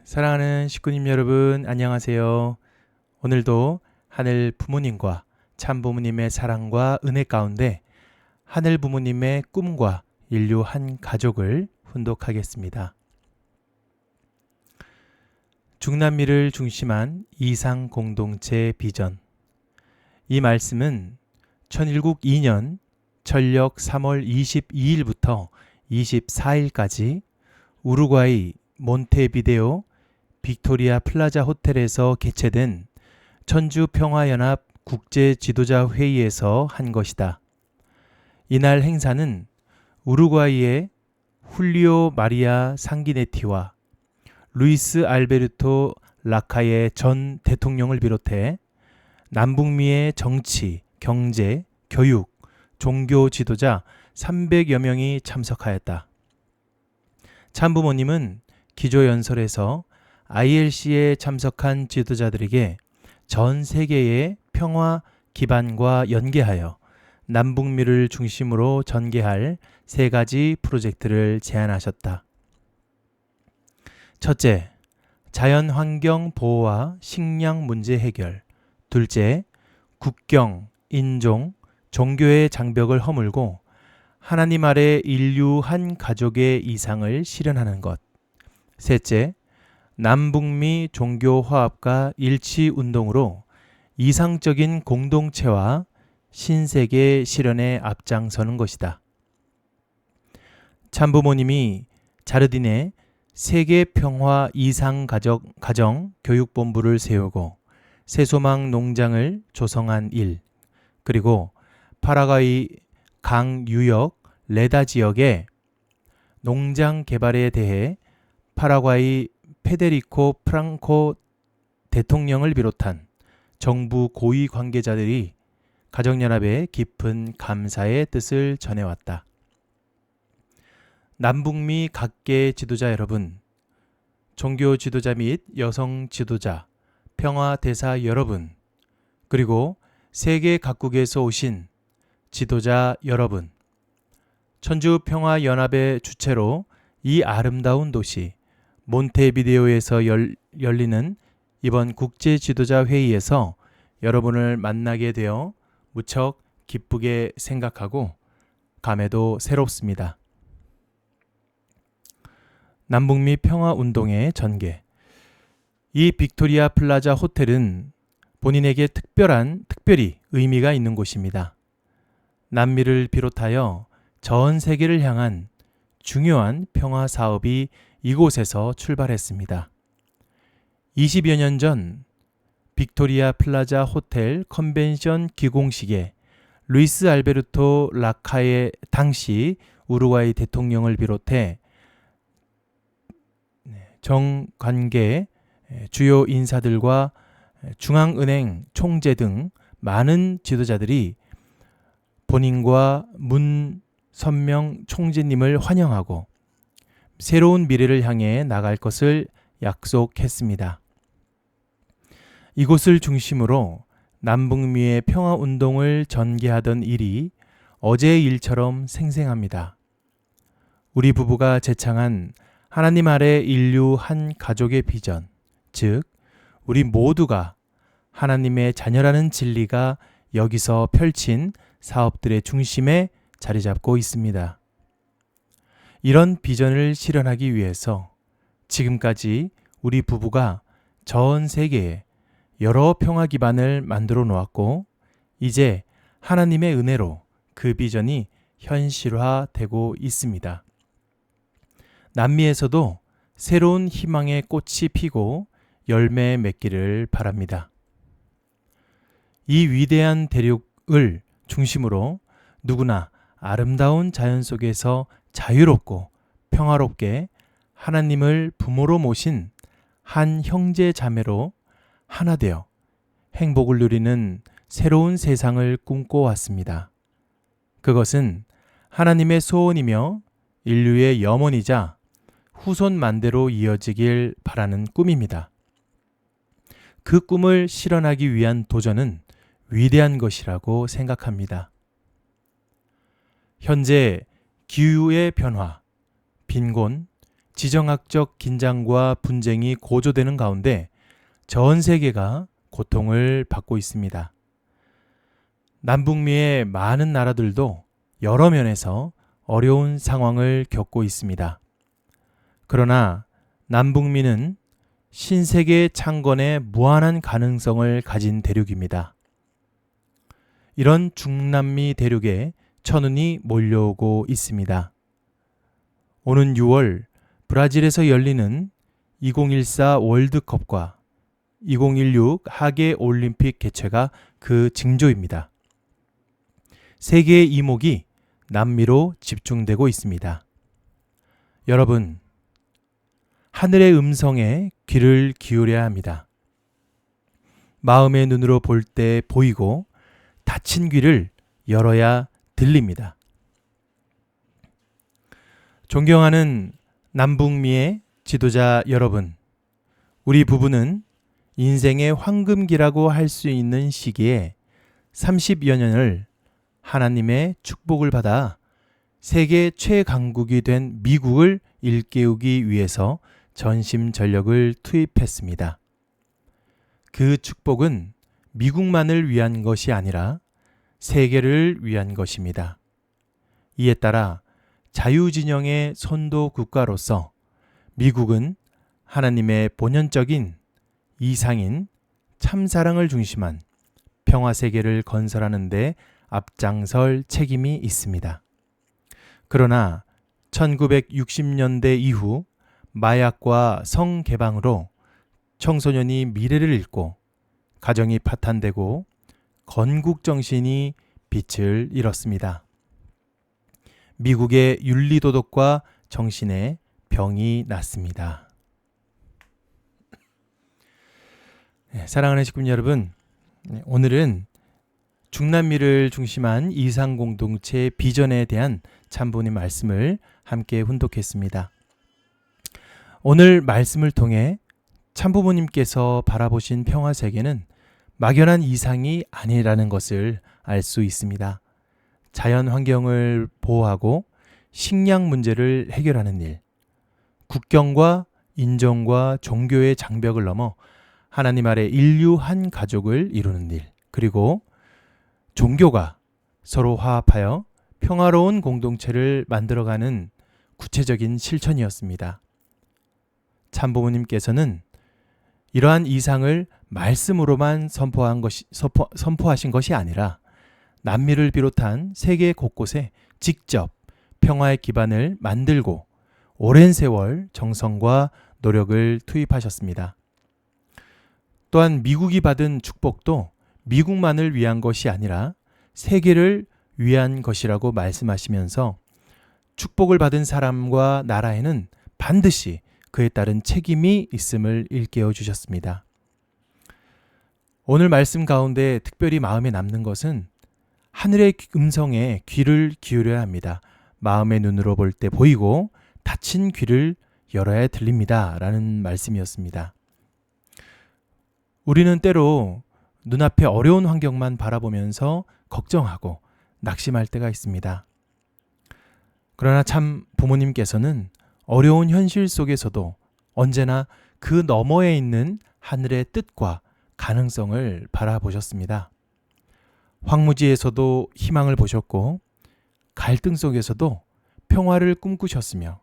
사랑하는 식구님 여러분, 안녕하세요. 오늘도 하늘 부모님과 참 부모님의 사랑과 은혜 가운데 하늘 부모님의 꿈과 인류 한 가족을 훈독하겠습니다. 중남미를 중심한 이상 공동체 비전. 이 말씀은 천일국 2년 천력 3월 22일부터 24일까지 우루과이 몬테비데오 빅토리아 플라자 호텔에서 개최된 천주평화연합 국제지도자회의에서 한 것이다. 이날 행사는 우루과이의 훌리오 마리아 상기네티와 루이스 알베르토 라카예 전 대통령을 비롯해 남북미의 정치, 경제, 교육, 종교 지도자 300여 명이 참석하였다. 참부모님은 기조연설에서 ILC에 참석한 지도자들에게 전 세계의 평화 기반과 연계하여 남북미를 중심으로 전개할 세 가지 프로젝트를 제안하셨다. 첫째, 자연환경 보호와 식량 문제 해결. 둘째, 국경, 인종, 종교의 장벽을 허물고 하나님 아래 인류 한 가족의 이상을 실현하는 것. 셋째, 남북미 종교 화합과 일치 운동으로 이상적인 공동체와 신세계 실현에 앞장서는 것이다. 참부모님이 자르딘에 세계평화 이상가정 교육본부를 세우고 새소망 농장을 조성한 일, 그리고 파라과이 강유역 레다 지역의 농장 개발에 대해 파라과이 페데리코 프랑코 대통령을 비롯한 정부 고위 관계자들이 가정연합에 깊은 감사의 뜻을 전해왔다. 남북미 각계 지도자 여러분, 종교 지도자 및 여성 지도자, 평화 대사 여러분, 그리고 세계 각국에서 오신 지도자 여러분, 천주평화연합의 주체로 이 아름다운 도시 몬테비데오에서 열리는 이번 국제지도자회의에서 여러분을 만나게 되어 무척 기쁘게 생각하고 감회도 새롭습니다. 남북미 평화운동의 전개. 이 빅토리아 플라자 호텔은 본인에게 특별히 의미가 있는 곳입니다. 남미를 비롯하여 전 세계를 향한 중요한 평화 사업이 이곳에서 출발했습니다. 20여 년 전 빅토리아 플라자 호텔 컨벤션 기공식에 루이스 알베르토 라카의 당시 우루과이 대통령을 비롯해 정관계 주요 인사들과 중앙은행 총재 등 많은 지도자들이 본인과 문선명 총재님을 환영하고 새로운 미래를 향해 나갈 것을 약속했습니다. 이곳을 중심으로 남북미의 평화운동을 전개하던 일이 어제의 일처럼 생생합니다. 우리 부부가 제창한 하나님 아래 인류 한 가족의 비전, 즉 우리 모두가 하나님의 자녀라는 진리가 여기서 펼친 사업들의 중심에 자리 잡고 있습니다. 이런 비전을 실현하기 위해서 지금까지 우리 부부가 전 세계에 여러 평화 기반을 만들어 놓았고 이제 하나님의 은혜로 그 비전이 현실화되고 있습니다. 남미에서도 새로운 희망의 꽃이 피고 열매 맺기를 바랍니다. 이 위대한 대륙을 중심으로 누구나 아름다운 자연 속에서 자유롭고 평화롭게 하나님을 부모로 모신 한 형제 자매로 하나 되어 행복을 누리는 새로운 세상을 꿈꿔왔습니다. 그것은 하나님의 소원이며 인류의 염원이자 후손만대로 이어지길 바라는 꿈입니다. 그 꿈을 실현하기 위한 도전은 위대한 것이라고 생각합니다. 현재 기후의 변화, 빈곤, 지정학적 긴장과 분쟁이 고조되는 가운데 전 세계가 고통을 받고 있습니다. 남북미의 많은 나라들도 여러 면에서 어려운 상황을 겪고 있습니다. 그러나 남북미는 신세계 창건의 무한한 가능성을 가진 대륙입니다. 이런 중남미 대륙에 천운이 몰려오고 있습니다. 오는 6월 브라질에서 열리는 2014 월드컵과 2016 하계 올림픽 개최가 그 징조입니다. 세계의 이목이 남미로 집중되고 있습니다. 여러분, 하늘의 음성에 귀를 기울여야 합니다. 마음의 눈으로 볼 때 보이고 닫힌 귀를 열어야 들립니다. 존경하는 남북미의 지도자 여러분, 우리 부부는 인생의 황금기라고 할 수 있는 시기에 30여 년을 하나님의 축복을 받아 세계 최강국이 된 미국을 일깨우기 위해서 전심전력을 투입했습니다. 그 축복은 미국만을 위한 것이 아니라 세계를 위한 것입니다. 이에 따라 자유진영의 선도 국가로서 미국은 하나님의 본연적인 이상인 참사랑을 중심한 평화세계를 건설하는 데 앞장설 책임이 있습니다. 그러나 1960년대 이후 마약과 성개방으로 청소년이 미래를 잃고 가정이 파탄되고 건국정신이 빛을 잃었습니다. 미국의 윤리도덕과 정신에 병이 났습니다. 사랑하는 식구님 여러분, 오늘은 중남미를 중심한 이상공동체 비전에 대한 참부님 말씀을 함께 훈독했습니다. 오늘 말씀을 통해 참부모님께서 바라보신 평화세계는 막연한 이상이 아니라는 것을 알 수 있습니다. 자연 환경을 보호하고 식량 문제를 해결하는 일, 국경과 인종과 종교의 장벽을 넘어 하나님 아래 인류 한 가족을 이루는 일, 그리고 종교가 서로 화합하여 평화로운 공동체를 만들어가는 구체적인 실천이었습니다. 참부모님께서는 이러한 이상을 말씀으로만 선포하신 것이 아니라 남미를 비롯한 세계 곳곳에 직접 평화의 기반을 만들고 오랜 세월 정성과 노력을 투입하셨습니다. 또한 미국이 받은 축복도 미국만을 위한 것이 아니라 세계를 위한 것이라고 말씀하시면서 축복을 받은 사람과 나라에는 반드시 그에 따른 책임이 있음을 일깨워 주셨습니다. 오늘 말씀 가운데 특별히 마음에 남는 것은 하늘의 음성에 귀를 기울여야 합니다. 마음의 눈으로 볼 때 보이고 닫힌 귀를 열어야 들립니다. 라는 말씀이었습니다. 우리는 때로 눈앞에 어려운 환경만 바라보면서 걱정하고 낙심할 때가 있습니다. 그러나 참 부모님께서는 어려운 현실 속에서도 언제나 그 너머에 있는 하늘의 뜻과 가능성을 바라보셨습니다. 황무지에서도 희망을 보셨고 갈등 속에서도 평화를 꿈꾸셨으며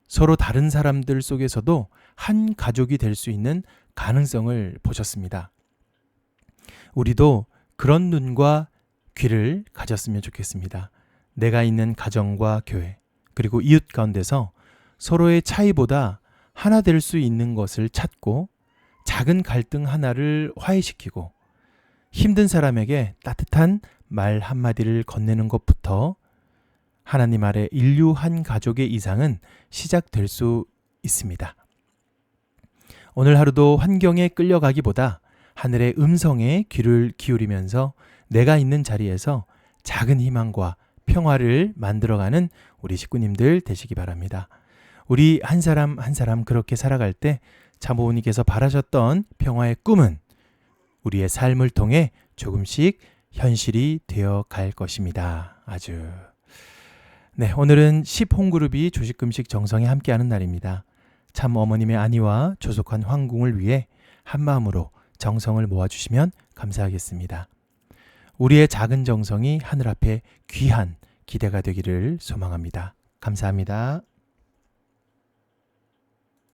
서로 다른 사람들 속에서도 한 가족이 될 수 있는 가능성을 보셨습니다. 우리도 그런 눈과 귀를 가졌으면 좋겠습니다. 내가 있는 가정과 교회 그리고 이웃 가운데서 서로의 차이보다 하나 될 수 있는 것을 찾고 작은 갈등 하나를 화해시키고 힘든 사람에게 따뜻한 말 한마디를 건네는 것부터 하나님 아래 인류 한 가족의 이상은 시작될 수 있습니다. 오늘 하루도 환경에 끌려가기보다 하늘의 음성에 귀를 기울이면서 내가 있는 자리에서 작은 희망과 평화를 만들어가는 우리 식구님들 되시기 바랍니다. 우리 한 사람 한 사람 그렇게 살아갈 때 참부모님께서 바라셨던 평화의 꿈은 우리의 삶을 통해 조금씩 현실이 되어 갈 것입니다. 아주 네, 오늘은 10홍그룹이 조식금식 정성에 함께하는 날입니다. 참 어머님의 안위와 조속한 황궁을 위해 한마음으로 정성을 모아주시면 감사하겠습니다. 우리의 작은 정성이 하늘 앞에 귀한 기대가 되기를 소망합니다. 감사합니다.